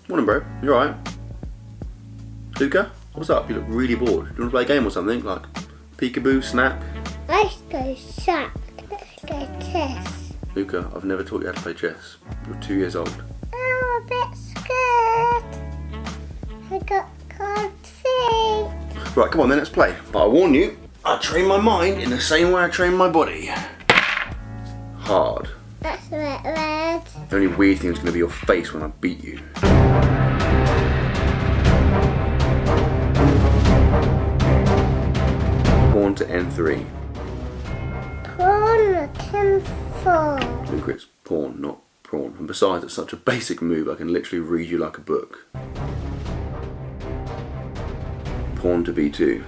Morning, bro. You alright? Luca? What's up? You look really bored. Do you want to play a game or something? Like peekaboo, snap? Let's go snap. Let's go chess. Luca, I've never taught you how to play chess. You're 2 years old. I'm a bit scared. I can't see. Right, come on then, let's play. But I warn you, I train my mind in the same way I train my body. Hard. That's a bit red. The only weird thing is going to be your face when I beat you. Pawn to N3. Pawn 10-4. Luca, it's pawn, not prawn. And besides, it's such a basic move, I can literally read you like a book. Pawn to B2.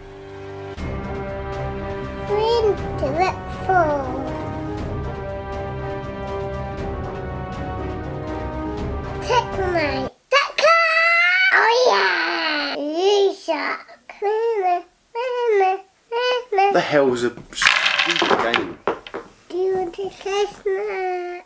Queen to F4. Checkmate. Oh yeah! Luca. The hell's a stupid game? Do you want to say snap?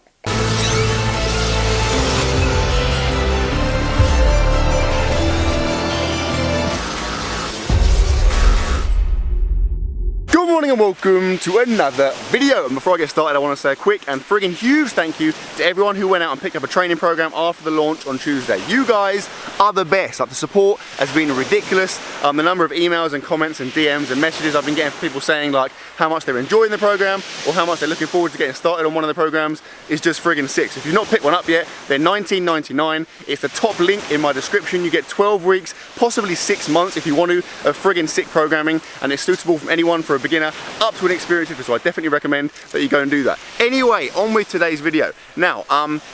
Good morning and welcome to another video. And before I get started, I want to say a quick and friggin' huge thank you to everyone who went out and picked up a training program after the launch on Tuesday. You guys are the best. Like, the support has been ridiculous. The number of emails and comments and DMs and messages I've been getting from people saying like how much they're enjoying the program or how much they're looking forward to getting started on one of the programs is just friggin' sick. So if you've not picked one up yet, they're $19.99. It's the top link in my description. You get 12 weeks, possibly 6 months if you want to, of friggin' sick programming, and it's suitable from anyone, for a beginner up to an experienced instructor, so I definitely recommend that you go and do that. Anyway, on with today's video. Now,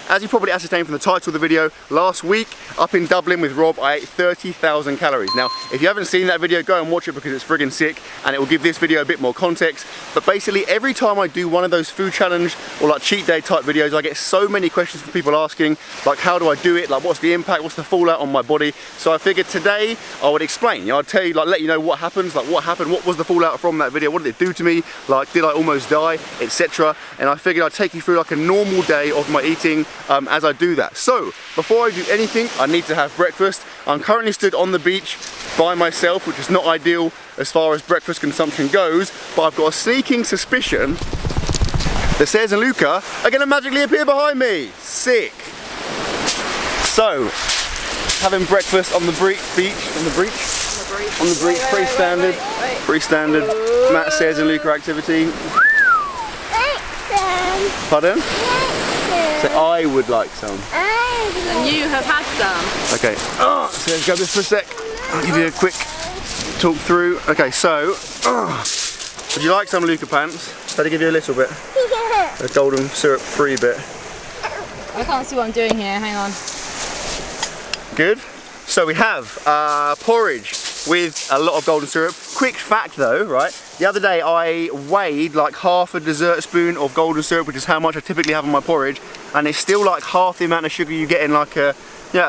as you probably ascertained from the title of the video, last week up in Dublin with Rob, I ate 30,000 calories. Now, if you haven't seen that video, go and watch it because it's friggin' sick, and it will give this video a bit more context. But basically, every time I do one of those food challenge or like cheat day type videos, I get so many questions from people asking, like, how do I do it? Like, what's the impact? What's the fallout on my body? So I figured today I would explain. You know, I'd tell you, like, let you know what happens, like what happened, what was the fallout from that video, what did it do to me, like did I almost die, etc. And I figured I'd take you through like a normal day of my eating as I do that. So before I do anything, I need to have breakfast. I'm currently stood on the beach by myself, which is not ideal as far as breakfast consumption goes, but I've got a sneaking suspicion that Says and Luca are going to magically appear behind me. Sick. So, having breakfast on the beach, pretty standard. Pretty standard Matt, Says and Luca activity. Pardon? So I would like some. And you have had some. Okay. So let's grab this for a sec. I'll give you a quick talk through. Okay, so would you like some Luca pants? Better give you a little bit. A golden syrup free bit. I can't see what I'm doing here, hang on. Good. So we have porridge with a lot of golden syrup. Quick fact though, right? The other day I weighed like half a dessert spoon of golden syrup, which is how much I typically have in my porridge, and it's still like half the amount of sugar you get in like a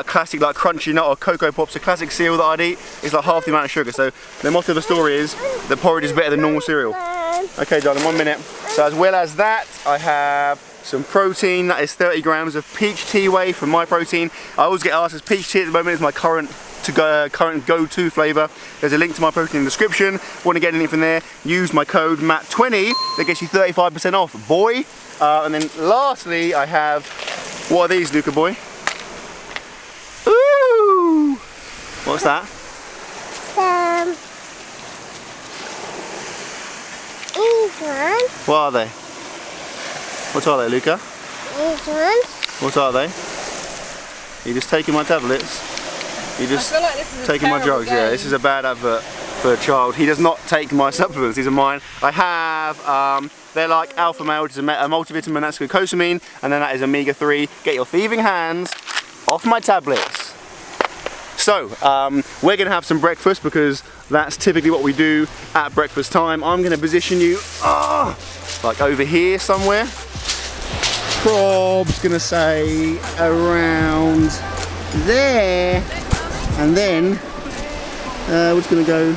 classic like crunchy nut or Cocoa Pops, a classic cereal that I'd eat. It's like half the amount of sugar. So the motto of the story is that porridge is better than normal cereal. Okay, darling, 1 minute. So as well as that, I have some protein. That is 30 grams of peach tea whey from My Protein. I always get asked, as peach tea at the moment is my current go-to flavour. There's a link to My Protein in the description. Want to get anything from there, use my code MATT20, that gets you 35% off, boy. And then lastly, I have, what are these, Luca boy? Ooh! What's that? These ones. What are they? What are they, Luca? These ones. What are they? Are you just taking my tablets? You're just I feel like this is taking my drugs. game. Yeah, this is a bad advert for a child. He does not take my supplements, these are mine. I have, they're like Alpha Male, which is a multivitamin, that's glucosamine, and then that is omega-3. Get your thieving hands off my tablets. So, we're gonna have some breakfast because that's typically what we do at breakfast time. I'm gonna position you, like over here somewhere. Prob's gonna say around there. And then we're just going to go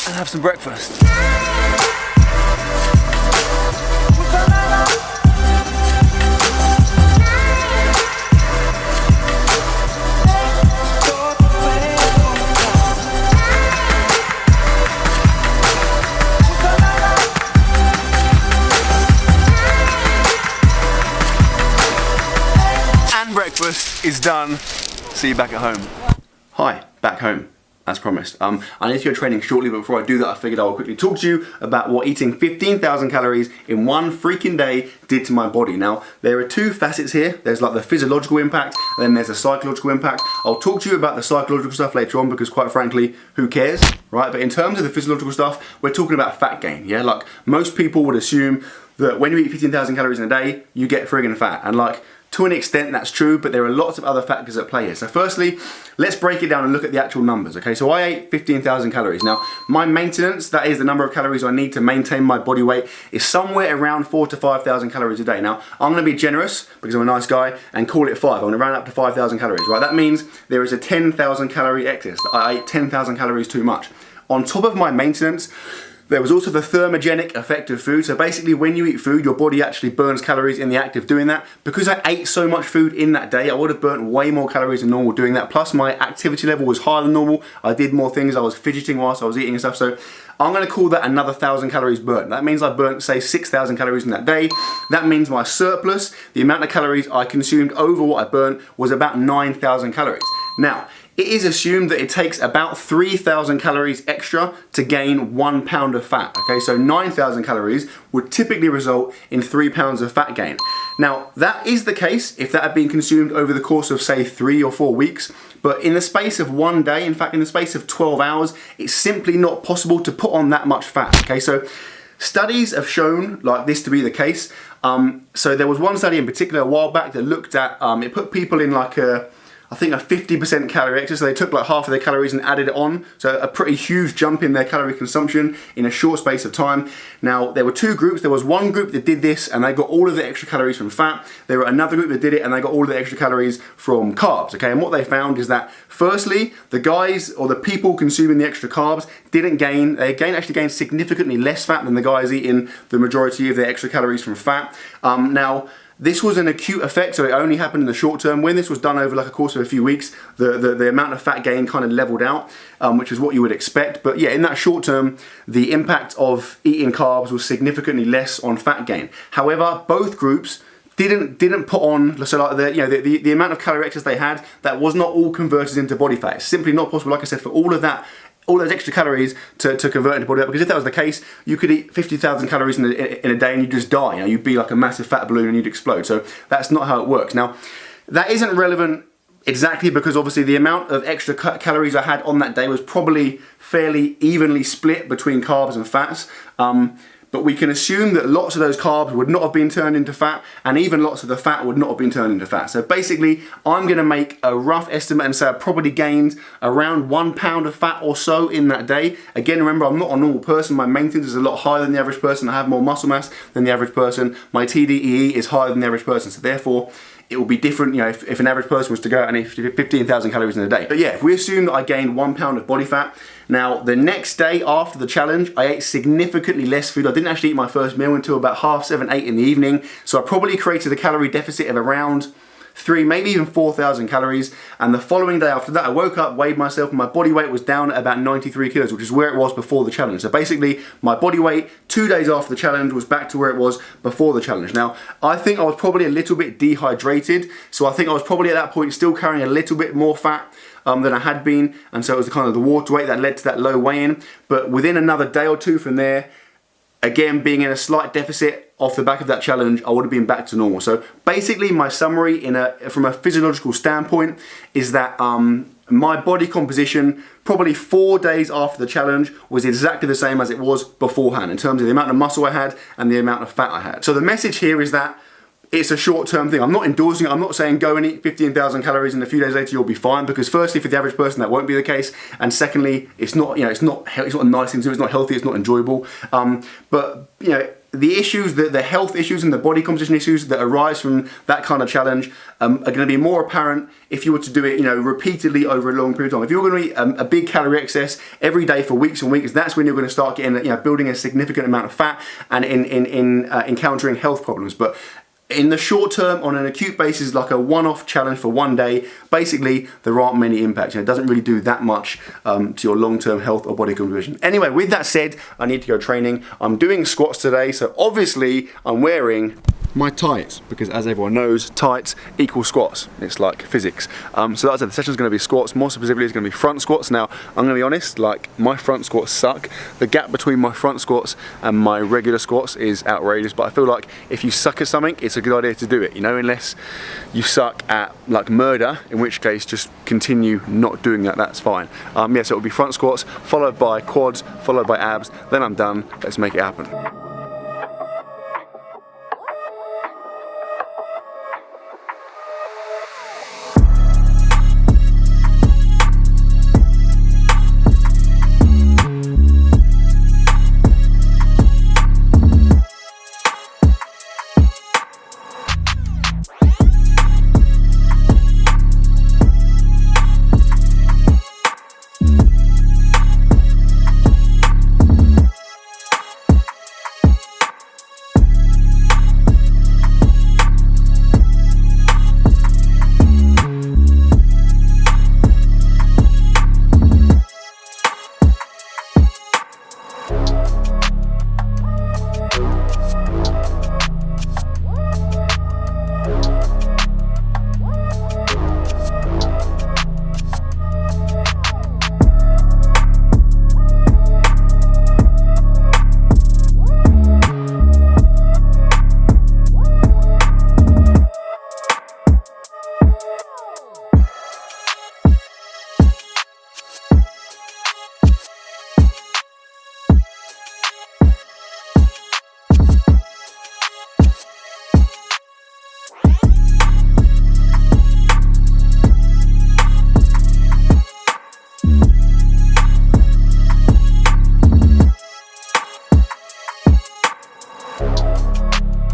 and have some breakfast. is done. See you back at home. Hi, back home. As promised. I need to go training shortly, but before I do that, I figured I would quickly talk to you about what eating 15,000 calories in one freaking day did to my body. Now, there are two facets here. There's like the physiological impact, and then there's the psychological impact. I'll talk to you about the psychological stuff later on because quite frankly, who cares, right? But in terms of the physiological stuff, we're talking about fat gain, yeah? Like most people would assume that when you eat 15,000 calories in a day, you get friggin' fat. And like, to an extent that's true, but there are lots of other factors at play here. So firstly, let's break it down and look at the actual numbers, okay? So I ate 15,000 calories. Now, my maintenance, that is the number of calories I need to maintain my body weight, is somewhere around 4,000 to 5,000 calories a day. Now, I'm gonna be generous because I'm a nice guy and call it 5. I'm gonna round up to 5,000 calories, right? That means there is a 10,000 calorie excess. I ate 10,000 calories too much. On top of my maintenance, there was also the thermogenic effect of food. So basically when you eat food, your body actually burns calories in the act of doing that. Because I ate so much food in that day, I would have burnt way more calories than normal doing that. Plus my activity level was higher than normal. I did more things, I was fidgeting whilst I was eating and stuff. So I'm gonna call that another 1,000 calories burnt. That means I burnt, say, 6,000 calories in that day. That means my surplus, the amount of calories I consumed over what I burnt, was about 9,000 calories. Now, it is assumed that it takes about 3,000 calories extra to gain 1 pound of fat, okay? So 9,000 calories would typically result in 3 pounds of fat gain. Now, that is the case if that had been consumed over the course of, say, 3 or 4 weeks, but in the space of one day, in fact, in the space of 12 hours, it's simply not possible to put on that much fat, okay? So studies have shown like this to be the case. So there was one study in particular a while back that looked at, it put people in like I think a 50% calorie excess, so they took like half of their calories and added it on, so a pretty huge jump in their calorie consumption in a short space of time. Now, there were two groups. There was one group that did this and they got all of the extra calories from fat. There were another group that did it and they got all of the extra calories from carbs, okay? And what they found is that, firstly, the guys or the people consuming the extra carbs didn't gain, actually gained significantly less fat than the guys eating the majority of their extra calories from fat. Now, this was an acute effect, so it only happened in the short term. When this was done over like a course of a few weeks, the amount of fat gain kind of leveled out, which is what you would expect. But yeah, in that short term, the impact of eating carbs was significantly less on fat gain. However, both groups didn't put on, so like the amount of calorie excess they had, that was not all converted into body fat. It's simply not possible, like I said, for all those extra calories to convert into body fat, because if that was the case, you could eat 50,000 calories in a day and you'd just die. You know, you'd be like a massive fat balloon and you'd explode. So that's not how it works. Now, that isn't relevant exactly because obviously the amount of extra calories I had on that day was probably fairly evenly split between carbs and fats. But we can assume that lots of those carbs would not have been turned into fat, and even lots of the fat would not have been turned into fat. So basically, I'm gonna make a rough estimate and say I probably gained around 1 pound of fat or so in that day. Again, remember, I'm not a normal person. My maintenance is a lot higher than the average person. I have more muscle mass than the average person. My TDEE is higher than the average person. So therefore, it will be different, you know, if an average person was to go out and eat 15,000 calories in a day. But yeah, if we assume that I gained 1 pound of body fat, now the next day after the challenge, I ate significantly less food. I didn't actually eat my first meal until about 7:30, 8 in the evening. So I probably created a calorie deficit of around 3, maybe even 4,000 calories. And the following day after that, I woke up, weighed myself, and my body weight was down at about 93 kilos, which is where it was before the challenge. So basically, my body weight 2 days after the challenge was back to where it was before the challenge. Now, I think I was probably a little bit dehydrated. So I think I was probably at that point still carrying a little bit more fat than I had been. And so it was kind of the water weight that led to that low weigh-in. But within another day or two from there, again, being in a slight deficit off the back of that challenge, I would have been back to normal. So basically my summary from a physiological standpoint is that my body composition probably 4 days after the challenge was exactly the same as it was beforehand in terms of the amount of muscle I had and the amount of fat I had. So the message here is that it's a short-term thing. I'm not endorsing it. I'm not saying go and eat 15,000 calories and a few days later you'll be fine, because firstly, for the average person that won't be the case, and secondly, it's not, you know, it's not a nice thing to do. It's not healthy. It's not enjoyable. But you know, the issues, the health issues and the body composition issues that arise from that kind of challenge are going to be more apparent if you were to do it, you know, repeatedly over a long period of time. If you're going to eat a big calorie excess every day for weeks and weeks, that's when you're going to start getting, you know, building a significant amount of fat and encountering health problems. But In the short term, on an acute basis, like a one-off challenge for one day, basically there aren't many impacts. It doesn't really do that much to your long-term health or body composition. Anyway, with that said, I need to go training. I'm doing squats today, so obviously I'm wearing my tights, because as everyone knows, tights equal squats. It's like physics. So that's it. The session's going to be squats. More specifically, it's going to be front squats. Now, I'm going to be honest, like, my front squats suck. The gap between my front squats and my regular squats is outrageous, but I feel like if you suck at something, it's a good idea to do it, you know, unless you suck at like murder, in which case just continue not doing that, that's fine. Yeah, so it'll be front squats, followed by quads, followed by abs, then I'm done. Let's make it happen.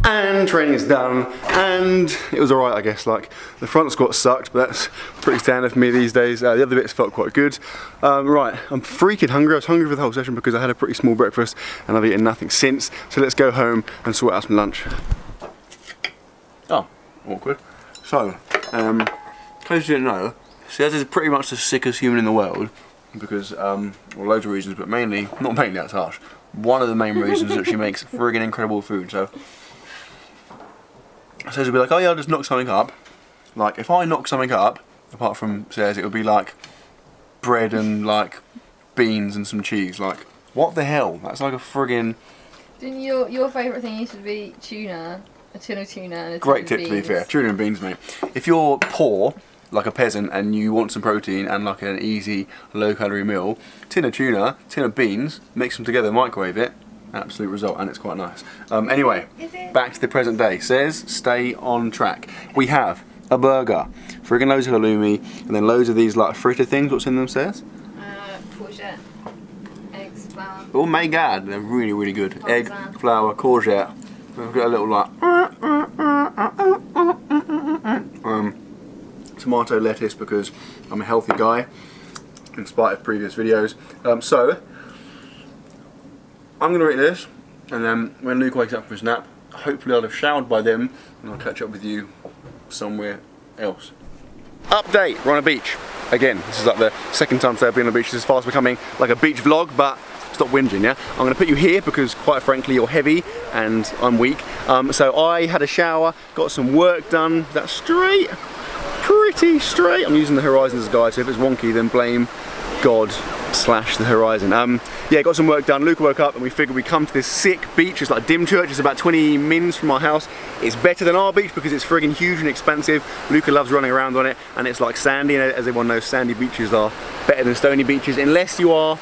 And training is done, and it was alright, I guess. Like, the front squat sucked, but that's pretty standard for me these days. The other bits felt quite good. Right, I'm freaking hungry. I was hungry for the whole session because I had a pretty small breakfast and I've eaten nothing since. So let's go home and sort out some lunch. Oh, awkward. So, in case you didn't know, Cez is pretty much the sickest human in the world because, well, loads of reasons, but mainly, not mainly, that's harsh. One of the main reasons is that she makes friggin' incredible food. So Cez will be like, oh yeah, I'll just knock something up. Like, if I knock something up, apart from Cez, it would be like bread and like beans and some cheese. Like, what the hell? That's like a friggin'... Didn't your favourite thing used to be tuna? A tin of tuna and a tin Great of tip, beans. to be fair. Tuna and beans, mate. If you're poor, like a peasant, and you want some protein and like an easy, low-calorie meal, tin of tuna, tin of beans, mix them together, microwave it, absolute result, and it's quite nice. Anyway, back to the present day. Cez, stay on track. We have a burger, friggin' loads of halloumi, and then loads of these like fritter things. What's in them, Cez? Courgette, eggs, flour. Oh my god, they're really, really good. Parmesan. Egg, flour, courgette. I've got a little like tomato, lettuce, because I'm a healthy guy, in spite of previous videos. So I'm gonna eat this, and then when Luke wakes up from his nap, hopefully I'll have showered by then, and I'll catch up with you somewhere else. Update, we're on a beach. Again, this is like the second time today I've been on the beach. This is fast becoming like a beach vlog, but stop whinging, yeah? I'm gonna put you here because quite frankly you're heavy and I'm weak. So I had a shower, got some work done. That's straight, pretty straight. I'm using the horizon as a guide, so if it's wonky then blame God / the horizon. Yeah, got some work done. Luca woke up and we figured we'd come to this sick beach. It's like Dimchurch, it's about 20 mins from our house. It's better than our beach because it's friggin' huge and expansive. Luca loves running around on it, and it's like sandy, and as everyone knows, sandy beaches are better than stony beaches unless you are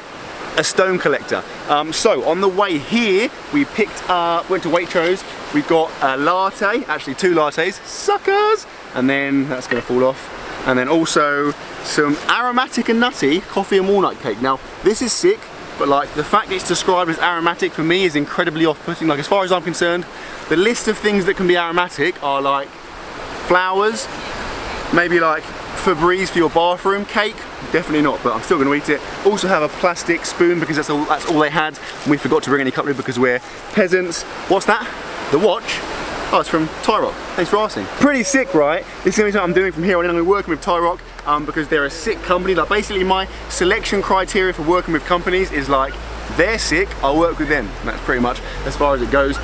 a stone collector. So on the way here, we picked up, went to Waitrose. We've got a latte, actually 2 lattes, suckers, and then that's gonna fall off. And then also some aromatic and nutty coffee and walnut cake. Now this is sick, but like the fact it's described as aromatic for me is incredibly off-putting. Like, as far as I'm concerned, the list of things that can be aromatic are like flowers, maybe like Febreze for your bathroom, cake, definitely not, but I'm still gonna eat it. Also have a plastic spoon because that's all they had, and we forgot to bring any cutlery because we're peasants. What's that? The watch? Oh, it's from Tyrock. Thanks for asking. Pretty sick, right? This is gonna be something I'm doing from here on in. I'm gonna be working with Tyrock because they're a sick company. Like basically my selection criteria for working with companies is like, they're sick, I'll work with them. And that's pretty much as far as it goes.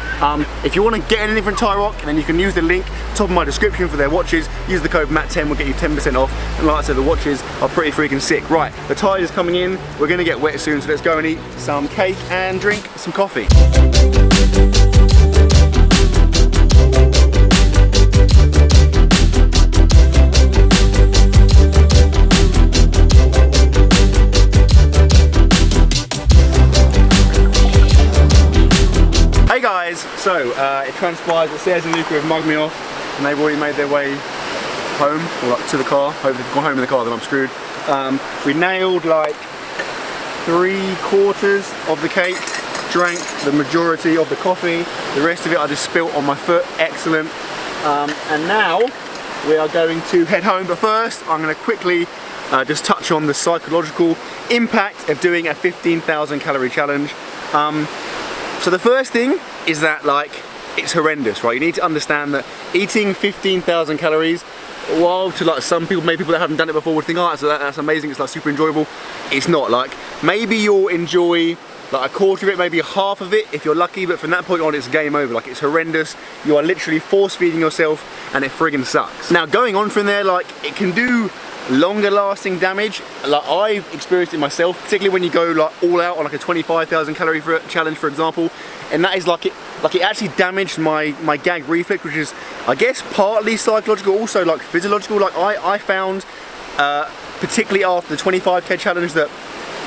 If you want to get anything from Tyrock, then you can use the link top of my description for their watches. Use the code MATT10, will get you 10% off. And like I said, the watches are pretty freaking sick. Right, the tide is coming in. We're gonna get wet soon, so let's go and eat some cake and drink some coffee. Hey guys, so it transpires that Sarah and Luca have mugged me off and they've already made their way home, or like to the car. Hope they've gone home in the car, then I'm screwed. We nailed like 3/4 of the cake, drank the majority of the coffee, the rest of it I just spilt on my foot, excellent. And now we are going to head home, but first I'm going to quickly just touch on the psychological impact of doing a 15,000 calorie challenge. So the first thing is that like it's horrendous, right? You need to understand that eating 15,000 calories, while to like some people, maybe people that haven't done it before would think, oh, that's amazing, it's like super enjoyable. It's not. Like maybe you'll enjoy like 1/4 of it, maybe half of it if you're lucky, but from that point on it's game over. Like it's horrendous. You are literally force feeding yourself and it friggin' sucks. Now going on from there, like it can do longer lasting damage. Like I've experienced it myself, particularly when you go like all out on like a 25,000 calorie challenge, for example, and that is like it actually damaged my gag reflex, which is I guess partly psychological, also like physiological. Like I found particularly after the 25k challenge that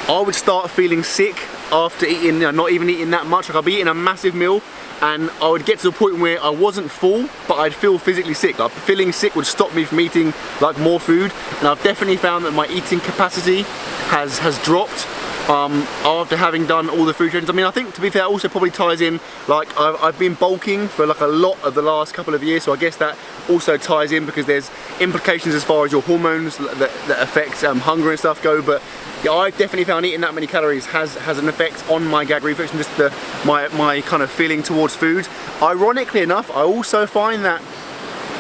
I would start feeling sick after eating, not even eating that much. Like I'd be eating a massive meal and I would get to the point where I wasn't full, but I'd feel physically sick. Like feeling sick would stop me from eating like more food, and I've definitely found that my eating capacity has dropped after having done all the food challenges. I mean, I think to be fair, also probably ties in, like I've been bulking for like a lot of the last couple of years, so I guess that also ties in because there's implications as far as your hormones that affect hunger and stuff go. But yeah, I've definitely found eating that many calories has an effect on my gag reflex and just my kind of feeling towards food. Ironically enough, I also find that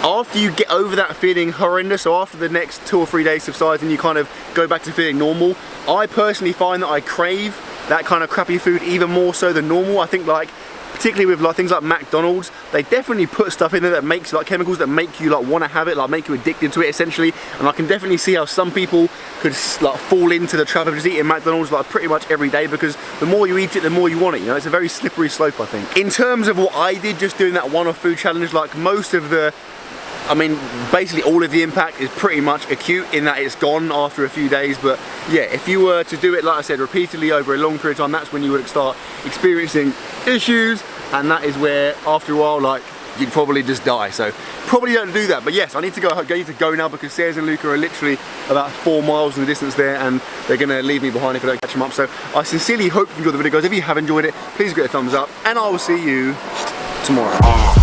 after you get over that feeling horrendous, so after the next 2 or 3 days subsides and you kind of go back to feeling normal, I personally find that I crave that kind of crappy food even more so than normal. I think like particularly with like things like McDonald's, they definitely put stuff in there that makes like chemicals that make you like want to have it, like make you addicted to it essentially. And I can definitely see how some people could like fall into the trap of just eating McDonald's like pretty much every day, because the more you eat it, the more you want it. You know, it's a very slippery slope, I think. In terms of what I did just doing that one-off food challenge, like most of the, I mean, basically all of the impact is pretty much acute in that it's gone after a few days. But yeah, if you were to do it, like I said, repeatedly over a long period of time, that's when you would start experiencing issues, and that is where after a while, like, you'd probably just die. So probably don't do that. But yes, I need to go now because Sarah and Luca are literally about 4 miles in the distance there, and they're gonna leave me behind if I don't catch them up. So I sincerely hope you enjoyed the video, guys. If you have enjoyed it, please give it a thumbs up, and I will see you tomorrow.